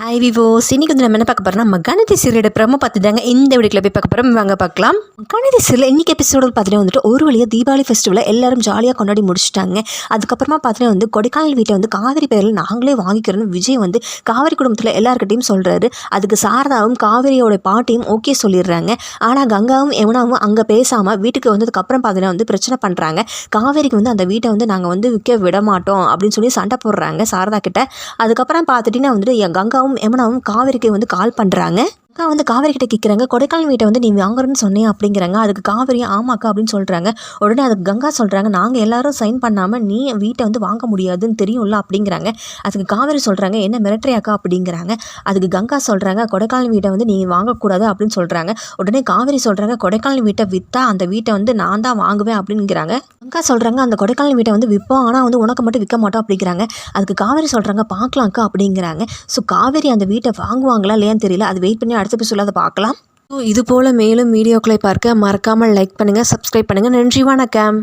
Hi விவோஸ், இன்னைக்கு வந்து நம்ம என்ன பார்க்க போகிறோம்னா மகாநதி சீரியலோட ப்ரோமோ பார்த்து தாங்க இந்த வீடியோவில் போய் பார்க்க போகிறோம். வாங்க பார்க்கலாம். மகாநதி சீரியல் இன்னைக்கு எபிசோடு பார்த்தீங்கன்னா வந்துட்டு ஒரு வழியாக தீபாவளி ஃபெஸ்டிவலை எல்லாரும் ஜாலியாக கொண்டாடி முடிச்சுட்டாங்க. அதுக்கப்புறமா பார்த்தீங்கன்னா வந்து கொடைக்கானல் வீட்டை வந்து காவேரி பேரில் நாங்களே வாங்கிக்கிறோன்னு விஜய் வந்து காவேரி குடும்பத்தில் எல்லாருக்கிட்டையும் சொல்கிறாரு. அதுக்கு சாரதாவும் காவேரியோட பாட்டியும் ஓகே சொல்லிடுறாங்க. ஆனால் கங்காவும் யமுனாவும் அங்கே பேசாமல் வீட்டுக்கு வந்ததுக்கப்புறம் பார்த்தீங்கன்னா வந்து பிரச்சனை பண்ணுறாங்க. காவேரிக்கு வந்து அந்த வீட்டை வந்து நாங்கள் வந்து விற்க விட மாட்டோம் அப்படின்னு சொல்லி சண்டை போடுறாங்க சாரதா கிட்ட. அதுக்கப்புறம் பார்த்துட்டிங்கன்னா வந்துட்டு கங்காவும் யமுனாவும் காவேரிக்கு வந்து கால் பண்ணுறாங்க. அக்கா வந்து காவேரி கிட்ட கேட்குறாங்க, கொடைக்கானல் வீட்டை வந்து நீ வாங்குறன்னு சொன்னேன் அப்படிங்கிறாங்க. அதுக்கு காவேரி ஆமாக்கா அப்படின்னு சொல்கிறாங்க. உடனே அதுக்கு கங்கா சொல்கிறாங்க, நாங்கள் எல்லாரும் சைன் பண்ணாமல் நீ வீட்டை வந்து வாங்க முடியாதுன்னு தெரியும்ல அப்படிங்கிறாங்க. அதுக்கு காவேரி சொல்கிறாங்க, என்ன மிரட்டுறியாக்கா அப்படிங்கிறாங்க. அதுக்கு கங்கா சொல்கிறாங்க, கொடைக்கானல் வீட்டை வந்து நீ வாங்கக்கூடாது அப்படின்னு சொல்கிறாங்க. உடனே காவேரி சொல்கிறாங்க, கொடைக்கானல் வீட்டை விற்றா அந்த வீட்டை வந்து நான் தான் வாங்குவேன் அப்படிங்கிறாங்க. கங்கா சொல்கிறாங்க, அந்த கொடைக்கானல் வீட்டை வந்து விற்போம், ஆனால் வந்து உனக்கு மட்டும் விற்க மாட்டோம் அப்படிங்கிறாங்க. அதுக்கு காவேரி சொல்கிறாங்க, பார்க்கலாம்க்கா அப்படிங்கிறாங்க. ஸோ காவேரி அந்த வீட்டை வாங்குவாங்களா இல்லையான்னு தெரியல. அது வெயிட் பண்ணி அடுத்த எபிசோடில் அதை பார்க்கலாம். இது போல் மேலும் வீடியோக்களை பார்க்க மறக்காமல் லைக் பண்ணுங்கள், சப்ஸ்கிரைப் பண்ணுங்கள். நன்றி, வணக்கம்.